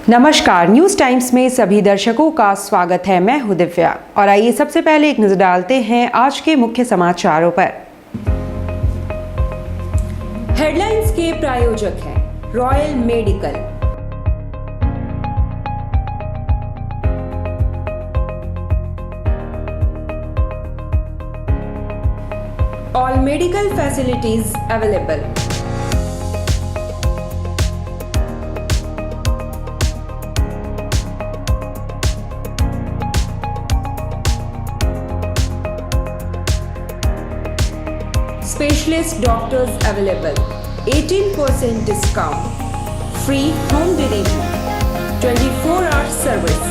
नमस्कार, news times में सभी दर्शकों का स्वागत है। मैं हूं दिव्या और आइए सबसे पहले एक नजर डालते हैं आज के मुख्य समाचारों पर। हेडलाइंस के प्रायोजक हैं royal medical. All medical facilities available. Specialist doctors available. 18% discount. Free home delivery. 24-hour service.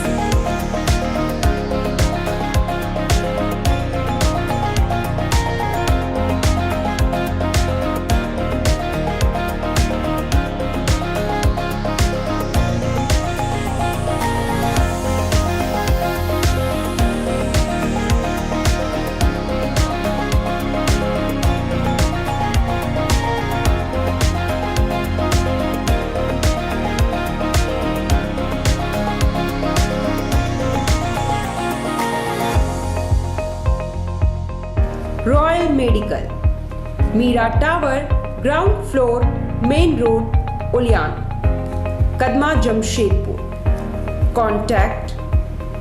Royal medical, Meera tower, ground floor, main road, Uliyan, Kadma, Jamshedpur. Contact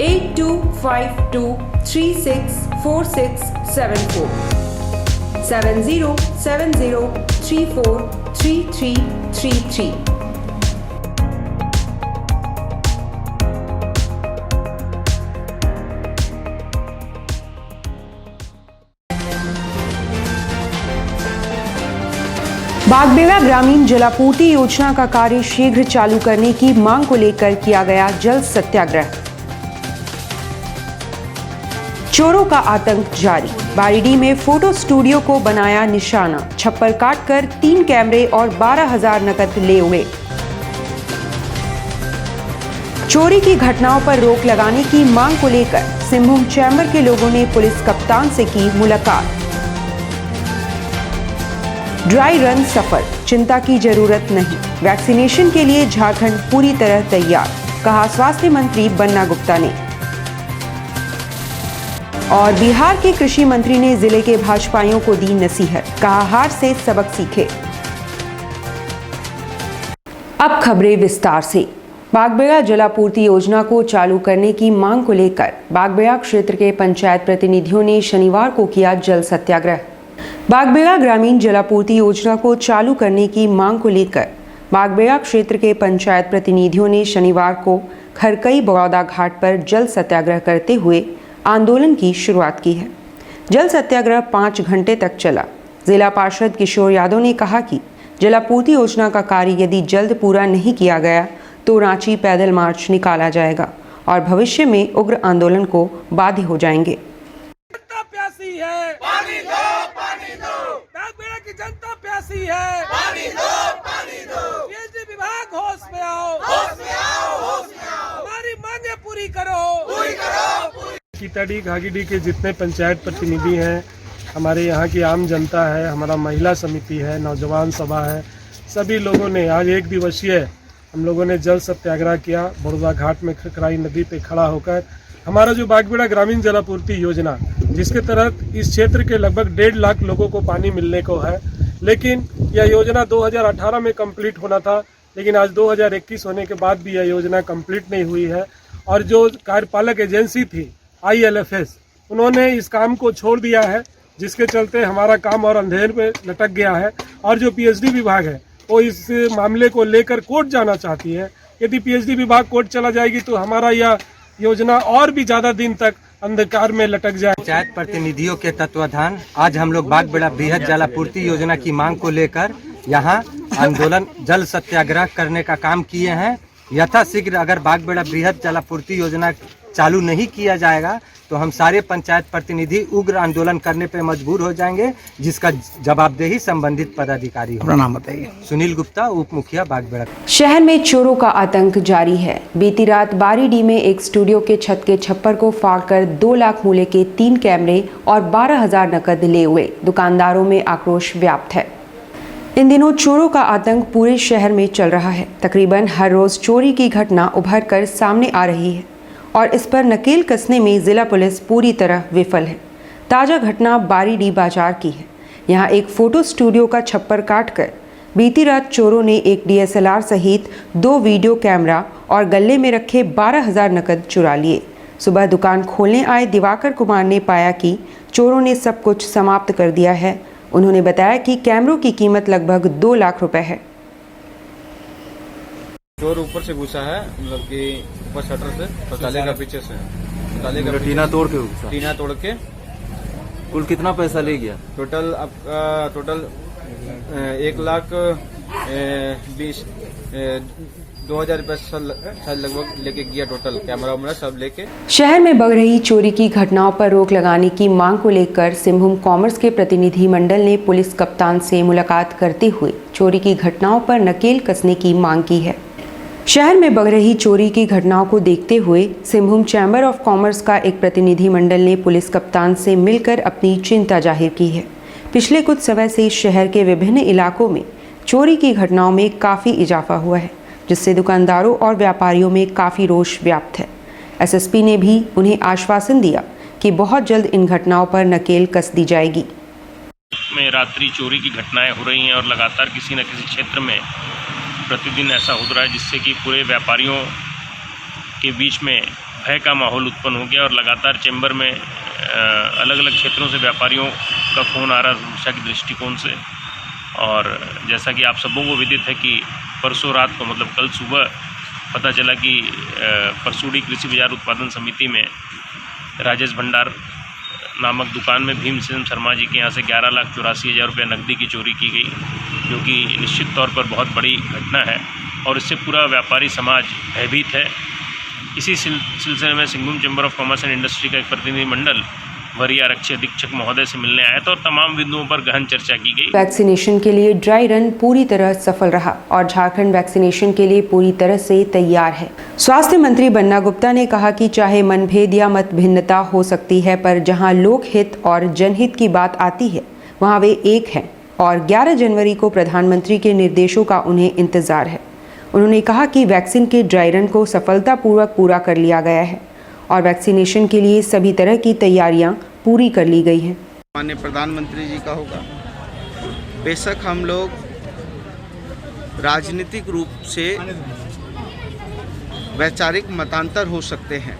8252364674 7070343333। Bagbera ग्रामीण जलापूर्ति योजना का कार्य शीघ्र चालू करने की मांग को लेकर किया गया जल सत्याग्रह। चोरों का आतंक जारी, बारीडीह में फोटो स्टूडियो को बनाया निशाना, छप्पर काटकर 3 कैमरे और 12,000 नकद ले उड़े। चोरी की घटनाओं पर रोक लगाने की मांग को लेकर सिंहभूम चैम्बर के लोगों ने पुलिस कप्तान से की मुलाकात। ड्राई रन सफल, चिंता की जरूरत नहीं, वैक्सीनेशन के लिए झारखंड पूरी तरह तैयार, कहा स्वास्थ्य मंत्री बन्ना गुप्ता ने। और बिहार के कृषि मंत्री ने जिले के भाजपाइयों को दी नसीहत, कहा हार से सबक सीखे। अब खबरें विस्तार से। बागबेड़ा जलापूर्ति योजना को चालू करने की मांग को लेकर बागबेड़ा क्षेत्र के पंचायत प्रतिनिधियों ने शनिवार को किया जल सत्याग्रह। बागबेड़ा ग्रामीण जलापूर्ति योजना को चालू करने की मांग को लेकर बागबेड़ा क्षेत्र के पंचायत प्रतिनिधियों ने शनिवार को खरकई बड़ौदा घाट पर जल सत्याग्रह करते हुए आंदोलन की शुरुआत की है। जल सत्याग्रह 5 घंटे तक चला। जिला पार्षद किशोर यादव ने कहा कि जलापूर्ति योजना का कार्य यदि जल्द पूरा नहीं किया गया तो रांची पैदल मार्च निकाला जाएगा और भविष्य में उग्र आंदोलन को बाध्य हो जाएंगे। बागबेड़ा की जनता प्यासी है, पानी दो, पानी दो। पीएचडी विभाग होश में आओ, होश में आओ, होश में आओ। हमारी मांगे पूरी करो, पूरी करो। सीताडी घागीडी के जितने पंचायत प्रतिनिधि हैं, हमारे यहाँ की आम जनता है, हमारा महिला समिति है, नौजवान सभा है, सभी लोगों ने आज 1 दिवसीय हम लोगों ने जल सत्याग्रह किया। बड़ौदा घाट में खरकई नदी पे खड़ा होकर हमारा जो बागबेड़ा ग्रामीण जलापूर्ति योजना, जिसके तहत इस क्षेत्र के लगभग 1.5 लाख लोगों को पानी मिलने को है, लेकिन यह योजना 2018 में कंप्लीट होना था, लेकिन आज 2021 होने के बाद भी यह योजना कंप्लीट नहीं हुई है। और जो कार्यपालक एजेंसी थी ILFS, उन्होंने इस काम को छोड़ दिया है, जिसके चलते हमारा काम और अंधेर में लटक गया है। और जो PhD विभाग है वो इस मामले को लेकर कोर्ट जाना चाहती है। यदि PhD विभाग कोर्ट चला जाएगी तो हमारा यह योजना और भी ज्यादा दिन तक अंधकार में लटक जाए। पंचायत प्रतिनिधियों के तत्वाधान आज हम लोग बागबेड़ा बृहद जलापूर्ति योजना की मांग को लेकर यहाँ आंदोलन जल सत्याग्रह करने का काम किए हैं। यथाशीघ्र अगर बागबेड़ा बृहद जलापूर्ति योजना चालू नहीं किया जाएगा तो हम सारे पंचायत प्रतिनिधि उग्र आंदोलन करने पर मजबूर हो जाएंगे, जिसका जवाबदेही संबंधित पदाधिकारी होगा। नाम बताइए। सुनील गुप्ता, उप मुखिया बागबेड़ा। शहर में चोरों का आतंक जारी है। बीती रात बारीडीह में एक स्टूडियो के छत के छप्पर को फाड़कर 2 लाख मूल्य के 3 कैमरे और 12,000 नकद ले हुए दुकानदारों में आक्रोश व्याप्त है। इन दिनों चोरों का आतंक पूरे शहर में चल रहा है। तकरीबन हर रोज चोरी की घटना उभर कर सामने आ रही है और इस पर नकेल कसने में जिला पुलिस पूरी तरह विफल है। ताज़ा घटना बारीडीह बाजार की है। यहाँ एक फोटो स्टूडियो का छप्पर काटकर बीती रात चोरों ने एक DSLR सहित 2 वीडियो कैमरा और गले में रखे 12,000 नकद चुरा लिए। सुबह दुकान खोलने आए दिवाकर कुमार ने पाया कि चोरों ने सब कुछ समाप्त कर दिया है। उन्होंने बताया कि कैमरों की कीमत लगभग 2 लाख रुपए है। चोर ऊपर से घुसा है, मतलब कि ऊपर शटर से शौचालय का पीछे से शौचालय का टीना तोड़ के घुसा। टीना तोड़ के कुल कितना पैसा ले गया? टोटल आपका 1,20,000 रुपये शायद लगभग लेके गया। टोटल कैमरा वैमरा सब लेके। शहर में बढ़ रही चोरी की घटनाओं पर रोक लगाने की मांग को लेकर सिंहभूम कॉमर्स के प्रतिनिधि मंडल ने पुलिस कप्तान से मुलाकात करते हुए चोरी की घटनाओं पर नकेल कसने की मांग की है। शहर में बढ़ रही चोरी की घटनाओं को देखते हुए सिंहभूम चैम्बर ऑफ कॉमर्स का एक प्रतिनिधि मंडल ने पुलिस कप्तान से मिलकर अपनी चिंता जाहिर की है। पिछले कुछ समय से शहर के विभिन्न इलाकों में चोरी की घटनाओं में काफ़ी इजाफा हुआ है, जिससे दुकानदारों और व्यापारियों में काफ़ी रोष व्याप्त है। SSP ने भी उन्हें आश्वासन दिया कि बहुत जल्द इन घटनाओं पर नकेल कस दी जाएगी। में रात्रि चोरी की घटनाएं हो रही हैं और लगातार किसी न किसी क्षेत्र में प्रतिदिन ऐसा हो रहा है, जिससे कि पूरे व्यापारियों के बीच में भय का माहौल उत्पन्न हो गया और लगातार चैम्बर में अलग अलग क्षेत्रों से व्यापारियों का फ़ोन आ रहा है सुरक्षा के दृष्टिकोण से। और जैसा कि आप सबों को विदित है कि परसों रात को, मतलब कल सुबह पता चला कि परसूडी कृषि बाजार उत्पादन समिति में राजेश भंडार नामक दुकान में भीमसेन शर्मा जी के यहाँ से 11,84,000 रुपये नकदी की चोरी की गई, जो कि निश्चित तौर पर बहुत बड़ी घटना है और इससे पूरा व्यापारी समाज भयभीत है। इसी सिलसिले में Singhbhum chamber of commerce and industry का एक प्रतिनिधि मंडल वरीय आरक्षी अधीक्षक महोदय से मिलने आया था और तमाम बिंदुओं पर गहन चर्चा की गई। वैक्सीनेशन के लिए ड्राई रन पूरी तरह सफल रहा और झारखंड वैक्सीनेशन के लिए पूरी तरह से तैयार है। स्वास्थ्य मंत्री बन्ना गुप्ता ने कहा कि चाहे मनभेद या मत भिन्नता हो सकती है, पर जहां लोकहित और जनहित की बात आती है वहां वे एक हैं और 11 जनवरी को प्रधानमंत्री के निर्देशों का उन्हें इंतजार है। उन्होंने कहा कि वैक्सीन के ड्राई रन को सफलतापूर्वक पूरा कर लिया गया है और वैक्सीनेशन के लिए सभी तरह की तैयारियां पूरी कर ली गई हैं। माननीय प्रधानमंत्री जी का होगा। बेशक हम लोग राजनीतिक रूप से वैचारिक मतांतर हो सकते हैं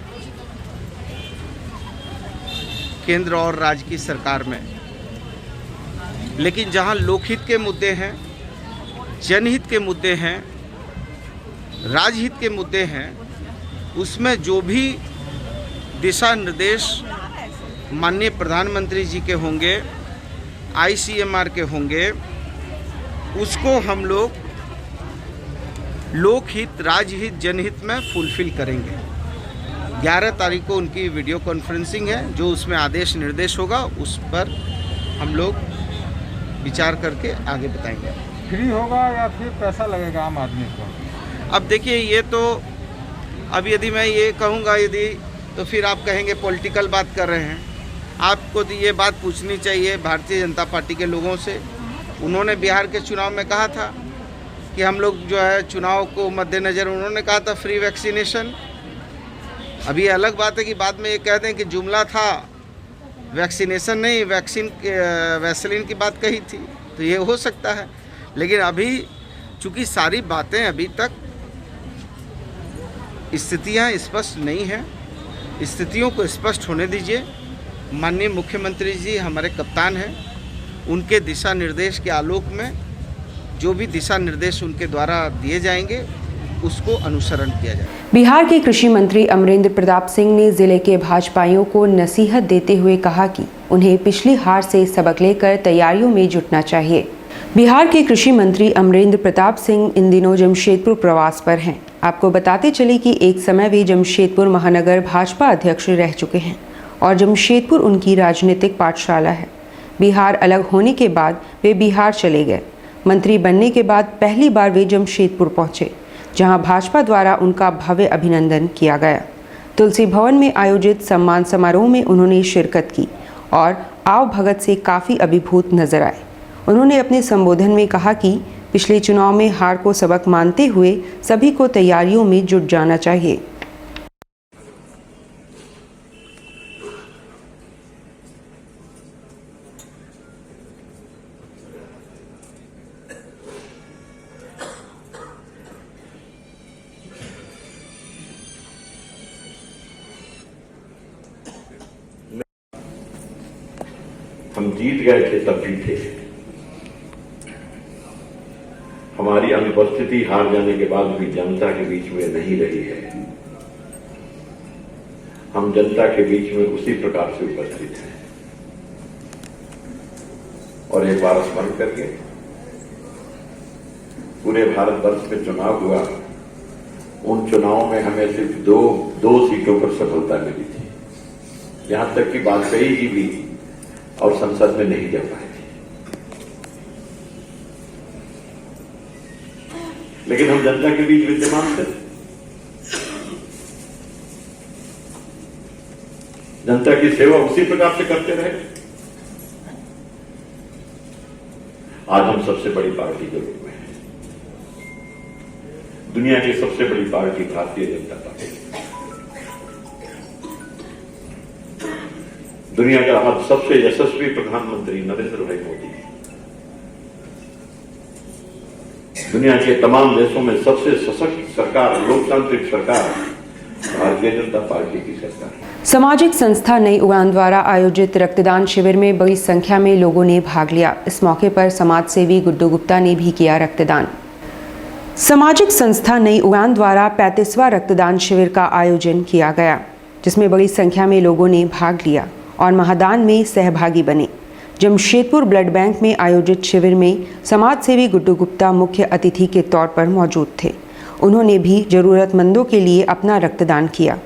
केंद्र और राज्य की सरकार में, लेकिन जहां लोकहित के मुद्दे हैं, जनहित के मुद्दे हैं, राजहित के मुद्दे हैं, उसमें जो भी दिशा निर्देश माननीय प्रधानमंत्री जी के होंगे, ICMR के होंगे, उसको हम लोग लोकहित, राजहित, जनहित में फुलफिल करेंगे। 11 तारीख को उनकी वीडियो कॉन्फ्रेंसिंग है, जो उसमें आदेश निर्देश होगा उस पर हम लोग विचार करके आगे बताएंगे। फ्री होगा या फिर पैसा लगेगा आम आदमी को? अब देखिए, ये तो अब यदि मैं ये कहूँगा यदि, तो फिर आप कहेंगे पॉलिटिकल बात कर रहे हैं। आपको तो ये बात पूछनी चाहिए भारतीय जनता पार्टी के लोगों से। उन्होंने बिहार के चुनाव में कहा था कि हम लोग जो है चुनाव को मद्देनज़र उन्होंने कहा था फ्री वैक्सीनेशन। अभी अलग बात है कि बाद में ये कह दें कि जुमला था, वैक्सीनेशन नहीं वैक्सीन की बात कही थी, तो ये हो सकता है। लेकिन अभी चूँकि सारी बातें अभी तक स्थितियाँ स्पष्ट नहीं हैं, स्थितियों को स्पष्ट होने दीजिए। माननीय मुख्यमंत्री जी हमारे कप्तान हैं, उनके दिशा निर्देश के आलोक में जो भी दिशा निर्देश उनके द्वारा दिए जाएंगे उसको अनुसरण किया जाए। बिहार के कृषि मंत्री अमरेंद्र प्रताप सिंह ने जिले के भाजपाइयों को नसीहत देते हुए कहा कि उन्हें पिछली हार से सबक लेकर तैयारियों में जुटना चाहिए। बिहार के कृषि मंत्री अमरेंद्र प्रताप सिंह इन दिनों जमशेदपुर प्रवास पर हैं। आपको बताते चले कि एक समय वे जमशेदपुर महानगर भाजपा अध्यक्ष रह चुके हैं और जमशेदपुर उनकी राजनीतिक पाठशाला है। बिहार अलग होने के बाद वे बिहार चले गए। मंत्री बनने के बाद पहली बार वे जमशेदपुर पहुंचे, जहां भाजपा द्वारा उनका भव्य अभिनंदन किया गया। तुलसी भवन में आयोजित सम्मान समारोह में उन्होंने शिरकत की और आव भगत से काफ़ी अभिभूत नजर आए। उन्होंने अपने संबोधन में कहा कि पिछले चुनाव में हार को सबक मानते हुए सभी को तैयारियों में जुट जाना चाहिए। हम जीत गए थे तब भी थे। हमारी अनुपस्थिति हार जाने के बाद भी जनता के बीच में नहीं रही है। हम जनता के बीच में उसी प्रकार से उपस्थित हैं। और एक बार स्मरण करके, पूरे भारतवर्ष में चुनाव हुआ, उन चुनावों में हमें सिर्फ दो सीटों पर सफलता मिली थी। यहां तक कि वाजपेयी जी भी और संसद में नहीं जा पाए थे। लेकिन हम जनता के बीच विद्यमान थे। जनता की सेवा उसी प्रकार से करते रहे। आज हम सबसे बड़ी पार्टी के रूप में हैं। दुनिया की सबसे बड़ी पार्टी भारतीय जनता पार्टी, दुनिया का आज सबसे यशस्वी प्रधानमंत्री नरेंद्र भाई मोदी, दुनिया के तमाम देशों में सबसे सशक्त सरकार, लोकतांत्रिक सरकार भारतीय जनता पार्टी की सरकार है। सामाजिक संस्था नई उड़ान द्वारा आयोजित रक्तदान शिविर में बड़ी संख्या में लोगों ने भाग लिया। इस मौके पर समाज सेवी गुड्डू गुप्ता ने भी किया रक्तदान। सामाजिक संस्था नई उड़ान द्वारा 35वां रक्तदान शिविर का आयोजन किया गया, जिसमें बड़ी संख्या में लोगों ने भाग लिया और महादान में सहभागी बने। जमशेदपुर ब्लड बैंक में आयोजित शिविर में समाज सेवी गुड्डू गुप्ता मुख्य अतिथि के तौर पर मौजूद थे। उन्होंने भी जरूरतमंदों के लिए अपना रक्तदान किया।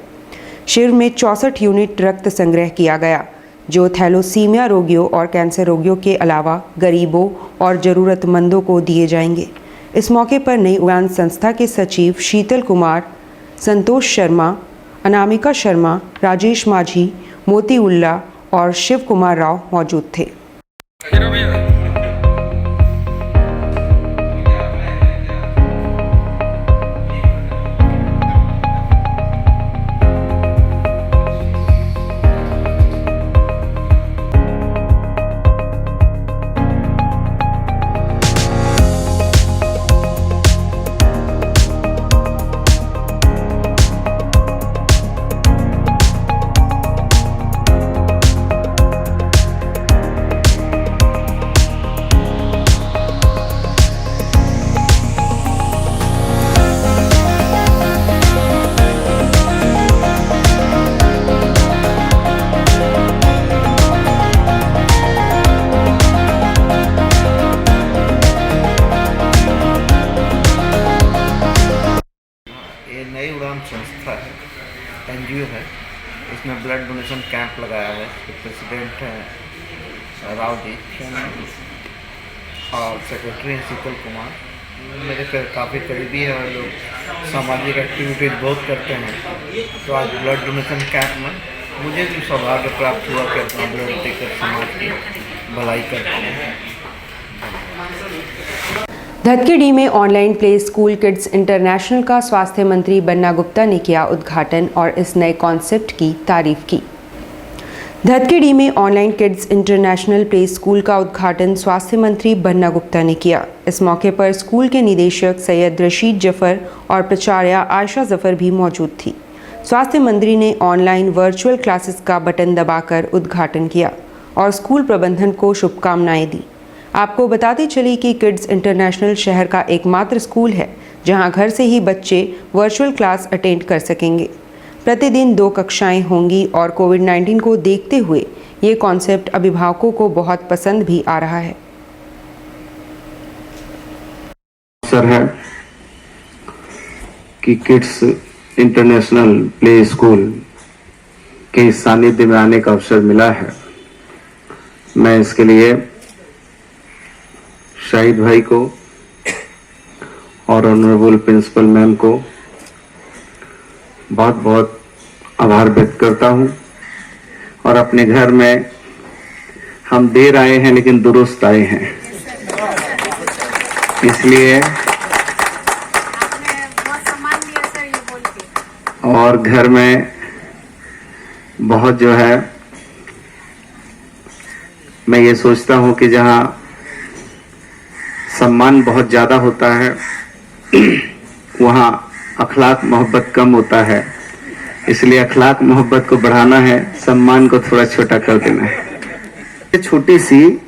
शिविर में 64 यूनिट रक्त संग्रह किया गया, जो थैलोसीमिया रोगियों और कैंसर रोगियों के अलावा गरीबों और ज़रूरतमंदों को दिए जाएंगे। इस मौके पर नई उड़ान संस्था के सचिव शीतल कुमार, संतोष शर्मा, अनामिका शर्मा, राजेश माझी, मोती उल्ला और शिव कुमार राव मौजूद थे। नई उड़ान संस्था है, एनजीओ है। इसमें ब्लड डोनेशन कैंप लगाया है। प्रेसिडेंट है राव जी और सेक्रेटरी है शीतल कुमार। मेरे काफ़ी करीबी है और लोग सामाजिक एक्टिविटीज बहुत करते हैं। तो आज ब्लड डोनेशन कैंप में मुझे भी सौभाग्य प्राप्त हुआ कि अपना ब्लड देकर समाज की भलाई करते हैं। धतकीडी में online play school kids international का स्वास्थ्य मंत्री बन्ना गुप्ता ने किया उद्घाटन और इस नए कॉन्सेप्ट की तारीफ की। धतकीडी में online kids international play school का उद्घाटन स्वास्थ्य मंत्री बन्ना गुप्ता ने किया। इस मौके पर स्कूल के निदेशक सैयद रशीद जफर और प्राचार्या आयशा जफर भी मौजूद थी। स्वास्थ्य मंत्री ने ऑनलाइन वर्चुअल क्लासेस का बटन दबाकर उद्घाटन किया और स्कूल प्रबंधन को शुभकामनाएं दी। आपको बताते चली कि किड्स इंटरनेशनल शहर का एकमात्र स्कूल है जहां घर से ही बच्चे वर्चुअल क्लास अटेंड कर सकेंगे। प्रतिदिन 2 कक्षाएं होंगी और कोविड-19 को देखते हुए ये कॉन्सेप्ट अभिभावकों को बहुत पसंद भी आ रहा है। अवसर है कि किड्स इंटरनेशनल प्ले स्कूल के सानिध्य में आने का अवसर मिला है। मैं इसके लिए शाहिद भाई को और ऑनरेबल प्रिंसिपल मैम को बहुत बहुत आभार व्यक्त करता हूं। और अपने घर में हम देर आए हैं लेकिन दुरुस्त आए हैं। इसलिए आपने बहुत सम्मान दिया सर ये बोल के। और घर में बहुत जो है मैं ये सोचता हूँ कि जहाँ सम्मान बहुत ज़्यादा होता है वहाँ अखलाक मोहब्बत कम होता है, इसलिए अखलाक मोहब्बत को बढ़ाना है, सम्मान को थोड़ा छोटा कर देना है। छोटी सी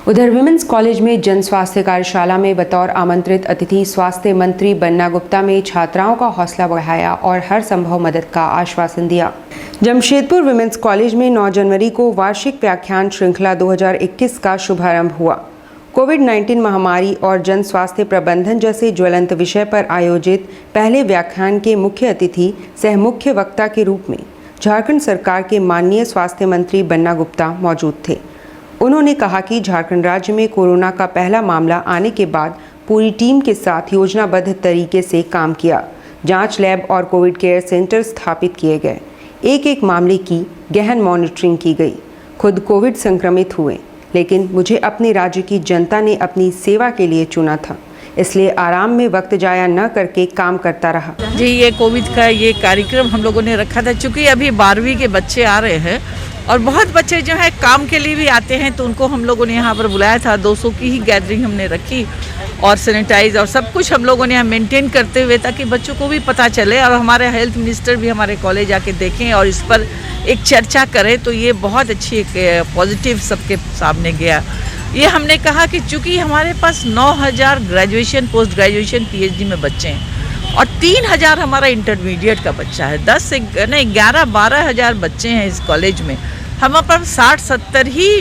उधर विमेंस कॉलेज में जन स्वास्थ्य कार्यशाला में बतौर आमंत्रित अतिथि स्वास्थ्य मंत्री बन्ना गुप्ता ने छात्राओं का हौसला बढ़ाया और हर संभव मदद का आश्वासन दिया। जमशेदपुर विमेंस कॉलेज में 9 जनवरी को वार्षिक व्याख्यान श्रृंखला 2021 का शुभारंभ हुआ। कोविड-19 महामारी और जन स्वास्थ्य प्रबंधन जैसे ज्वलंत विषय पर आयोजित पहले व्याख्यान के मुख्य अतिथि सह मुख्य वक्ता के रूप में झारखंड सरकार के माननीय स्वास्थ्य मंत्री बन्ना गुप्ता मौजूद थे। उन्होंने कहा कि झारखंड राज्य में कोरोना का पहला मामला आने के बाद पूरी टीम के साथ योजनाबद्ध तरीके से काम किया। जांच लैब और कोविड केयर सेंटर स्थापित किए गए। एक मामले की गहन मॉनिटरिंग की गई। खुद कोविड संक्रमित हुए, लेकिन मुझे अपने राज्य की जनता ने अपनी सेवा के लिए चुना था, इसलिए आराम में वक्त जाया न करके काम करता रहा। जी, ये कोविड का ये कार्यक्रम हम लोगों ने रखा था, चूँकि अभी 12वीं के बच्चे आ रहे हैं और बहुत बच्चे जो है काम के लिए भी आते हैं, तो उनको हम लोगों ने यहाँ पर बुलाया था। 200 की ही गैदरिंग हमने रखी और सैनिटाइज और सब कुछ हम लोगों ने यहाँ मेंटेन करते हुए, ताकि बच्चों को भी पता चले और हमारे हेल्थ मिनिस्टर भी हमारे कॉलेज आके देखें और इस पर एक चर्चा करें। तो ये बहुत अच्छी एक पॉजिटिव सबके सामने गया। ये हमने कहा कि चूँकि हमारे पास 9000 ग्रेजुएशन, पोस्ट ग्रेजुएशन, PhD में बच्चे हैं और 3000 हमारा इंटरमीडिएट का बच्चा है। 11-12 हज़ार बच्चे हैं इस कॉलेज में। हमारे पास 60-70 ही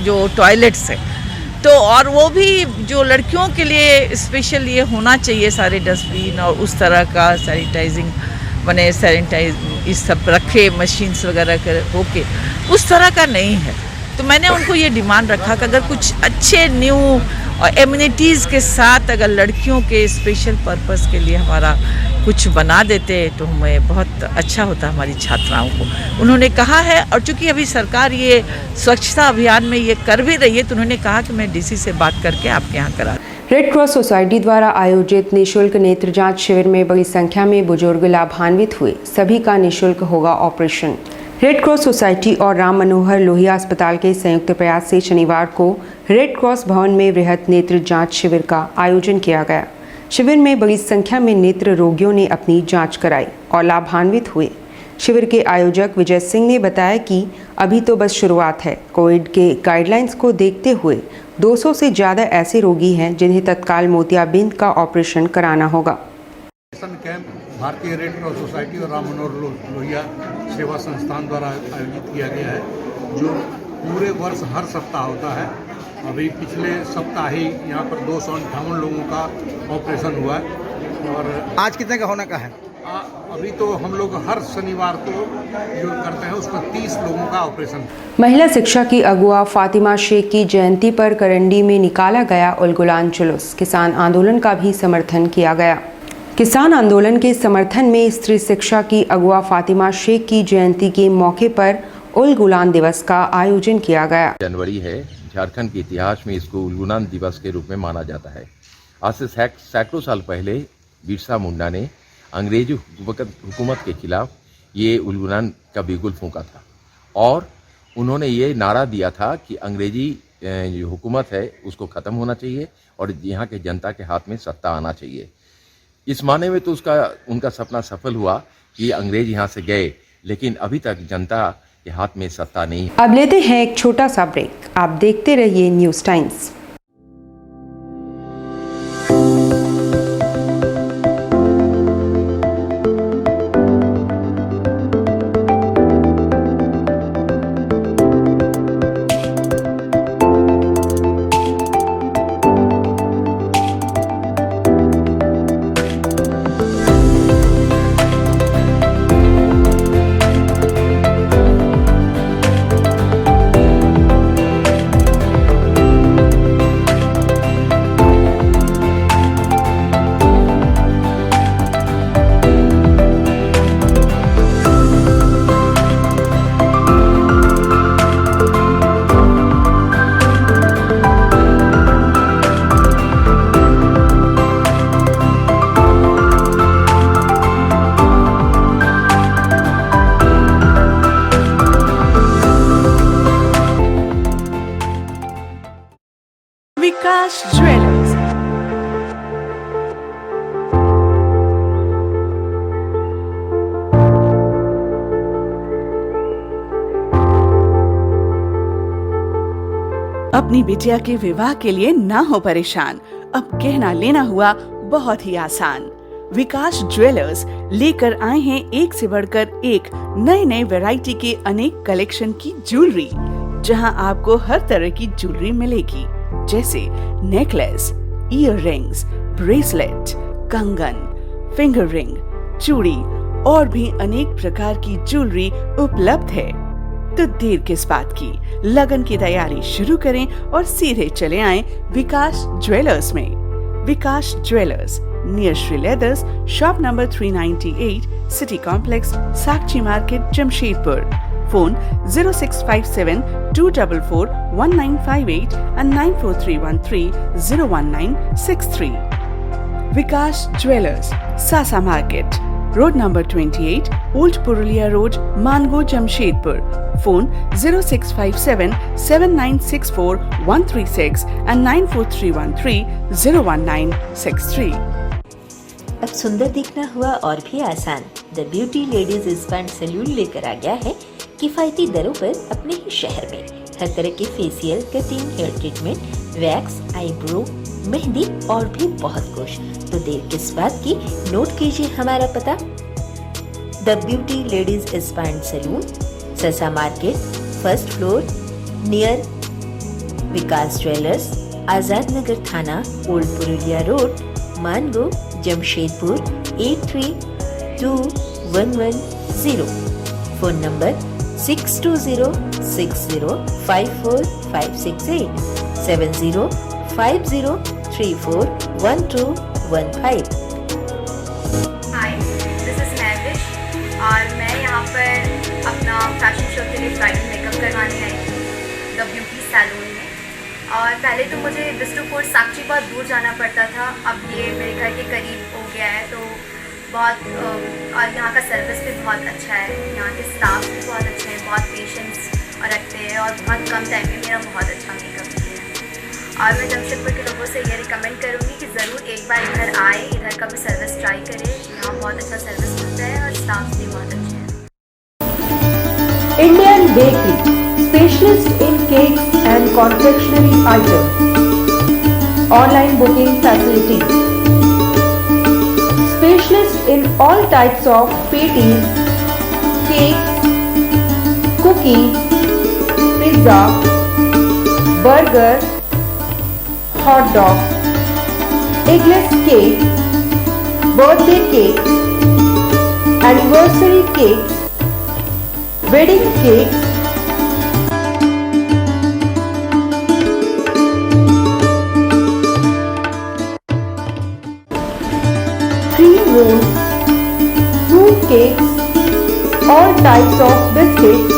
जो टॉयलेट्स हैं, तो और वो भी जो लड़कियों के लिए स्पेशल ये होना चाहिए, सारे डस्टबिन और उस तरह का सैनिटाइजिंग बने, सैनिटाइज इस सब रखे, मशीन्स वगैरह कर होके, उस तरह का नहीं है। तो मैंने उनको ये डिमांड रखा कि अगर कुछ अच्छे न्यू और एम्यूनिटीज़ के साथ अगर लड़कियों के स्पेशल पर्पस के लिए हमारा कुछ बना देते तो हमें बहुत अच्छा होता हमारी छात्राओं को। उन्होंने कहा है, और चूँकि अभी सरकार ये स्वच्छता अभियान में ये कर भी रही है, तो उन्होंने कहा कि मैं DC से बात करके आपके यहाँ करा। रेड क्रॉस सोसाइटी द्वारा आयोजित निःशुल्क नेत्र जांच शिविर में बड़ी संख्या में बुजुर्ग लाभान्वित हुए। सभी का निःशुल्क होगा ऑपरेशन। रेड क्रॉस सोसाइटी और राम मनोहर लोहिया अस्पताल के संयुक्त प्रयास से शनिवार को रेड क्रॉस भवन में वृहद नेत्र जांच शिविर का आयोजन किया गया। शिविर में बड़ी संख्या में नेत्र रोगियों ने अपनी जांच कराई और लाभान्वित हुए। शिविर के आयोजक विजय सिंह ने बताया कि अभी तो बस शुरुआत है। कोविड के गाइडलाइंस को देखते हुए 200 से ज़्यादा ऐसे रोगी हैं जिन्हें तत्काल मोतियाबिंद का ऑपरेशन कराना होगा। कैंप भारतीय रेड क्रॉस सोसाइटी और राम मनोहर लोहिया सेवा संस्थान द्वारा आयोजित किया गया है, जो पूरे वर्ष हर सप्ताह होता है। अभी पिछले सप्ताह ही यहाँ पर 258 लोगों का ऑपरेशन हुआ है। और आज कितने का होने का है? अभी तो हम लोग हर शनिवार को जो करते हैं उसमें 30 लोगों का ऑपरेशन। महिला शिक्षा की अगुआ फातिमा शेख की जयंती पर करंडी में निकाला गया उल-गुलान जुलूस। किसान आंदोलन का भी समर्थन किया गया। किसान आंदोलन के समर्थन में स्त्री शिक्षा की अगुआ फातिमा शेख की जयंती के मौके पर उल-गुलान दिवस का आयोजन किया गया। जनवरी है, झारखंड के इतिहास में इसको उल-गुलान दिवस के रूप में माना जाता है। आज से सैकड़ों साल पहले बिरसा मुंडा ने अंग्रेजी हुकूमत के खिलाफ ये उल-गुलान का बिगुल फूंका था और उन्होंने ये नारा दिया था कि अंग्रेजी जो हुकूमत है उसको ख़त्म होना चाहिए और यहाँ के जनता के हाथ में सत्ता आना चाहिए। इस माने में तो उनका सपना सफल हुआ कि अंग्रेज यहाँ से गए, लेकिन अभी तक जनता के हाथ में सत्ता नहीं। अब लेते हैं एक छोटा सा ब्रेक। आप देखते रहिए न्यूज़ टाइम्स। विकास ज्वेलर्स। अपनी बिटिया के विवाह के लिए ना हो परेशान, अब गहना लेना हुआ बहुत ही आसान। विकास ज्वेलर्स लेकर आए हैं एक से बढ़कर एक नए नए वैरायटी के अनेक कलेक्शन की ज्वेलरी, जहां आपको हर तरह की ज्वेलरी मिलेगी, जैसे नेकलेस, ईयर रिंग्स, ब्रेसलेट, कंगन, फिंगर रिंग, चूड़ी और भी अनेक प्रकार की ज्वेलरी उपलब्ध है। तो देर किस बात की, लगन की तैयारी शुरू करें और सीधे चले आएं विकास ज्वेलर्स में। Vikas jewellers near Shri leathers, shop number 398, city complex, Sakshi market, Jamshedpur. Phone 0657 244 1958 and 94313 01963। Vikas jewellers, Sasa market, road number 28, old Purulia road, Mango, Jamshedpur. Phone 0657 7964 136 and 94313 01963। अब सुंदर दिखना हुआ और भी आसान। The beauty ladies spa and salon लेकर आ गया है किफायती दरों पर अपने ही शहर में। हर तरह के facial, cutting, hair treatment, wax, eyebrow, mehndi और भी बहुत कुछ। तो देर किस बात की, नोट कीजिए हमारा पता। The beauty ladies spa and salon, Sasa market, first floor, near Vikas jewellers, Azad Nagar थाना, old Purulia road, Mango, Jamshedpur 832110। Phone number 6206054568 7050341215। Hi, this is Mahvish और मैं यहाँ पर अपना फैशन शो के लिए ब्राइडल मेकअप करवाने आई हूँ द ब्यूटी सैलून में। और पहले तो मुझे बिष्णुपुर साक्षी बहुत दूर जाना पड़ता था, अब ये मेरे घर के करीब हो गया है, तो बहुत और यहाँ का सर्विस भी बहुत अच्छा है, यहाँ के स्टाफ भी बहुत अच्छे हैं, बहुत पेशेंस रखते हैं और बहुत कम टाइम में मेरा बहुत अच्छा मेकअप किया है। और मैं जमशेदपुर के लोगों से ये रिकमेंड करूँगी कि ज़रूर एक बार इधर आए, इधर का भी सर्विस ट्राई करें, यहाँ बहुत अच्छा सर्विस मिलता है और स्टाफ भी बहुत अच्छे हैं। Indian Bakery, specialist in cakes and confectionery items. Online booking facilities. Specialist in all types of patties, cakes, cookies, pizza, burger, hot dog, eggless cake, birthday cake, anniversary cakes, wedding cakes, cream rolls, fruit cakes, all types of biscuits,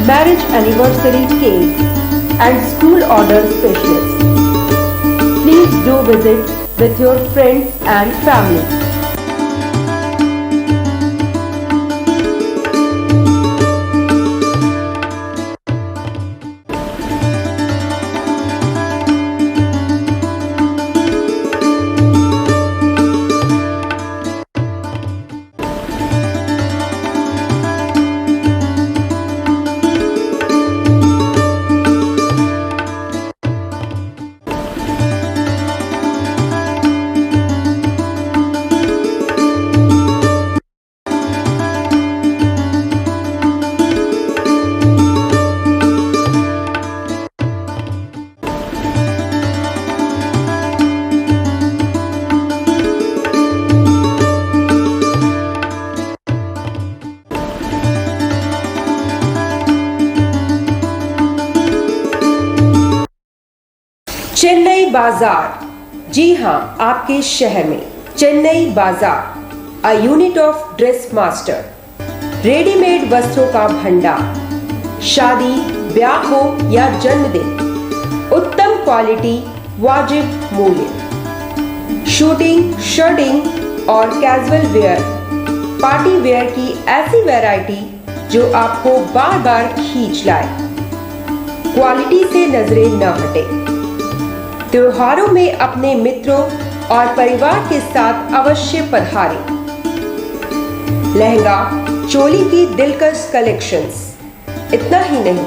marriage anniversary cake and school order specialists. Please do visit with your friends and family. Chennai बाजार, जी हां, आपके शहर में चेन्नई बाजार, a unit of dress master, readymade वस्त्रों का भंडार, शादी, ब्याह हो या जन्मदिन, उत्तम क्वालिटी, वाजिब मूल्य, शूटिंग, शर्टिंग और कैजुअल वेयर, पार्टी वेयर की ऐसी वैरायटी जो आपको बार बार खींच लाए, क्वालिटी से नजरें न हटे। त्योहारों में अपने मित्रों और परिवार के साथ अवश्य पधारें। लहंगा चोली की दिलकश कलेक्शंस। इतना ही नहीं,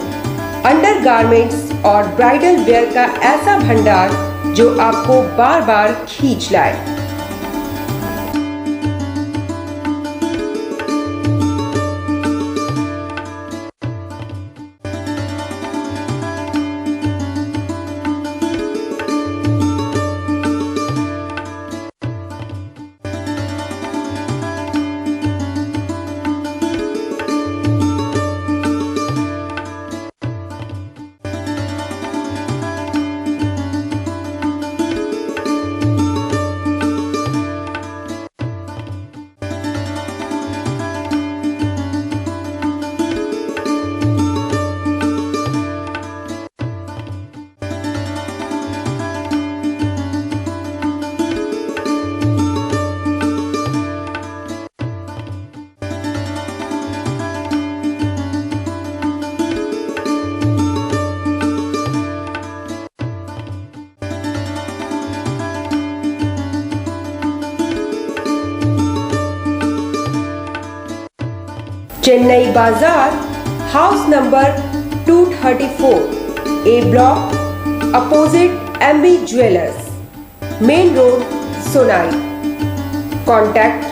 अंडरगारमेंट्स और ब्राइडल वेयर का ऐसा भंडार जो आपको बार बार खींच लाए। Chennai Bazar, house number 234, A block, opposite MB jewellers, main road, Sonai. Contact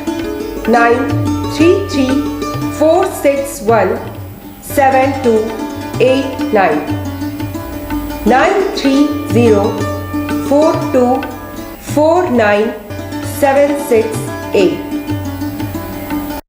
9304617289 9304249768।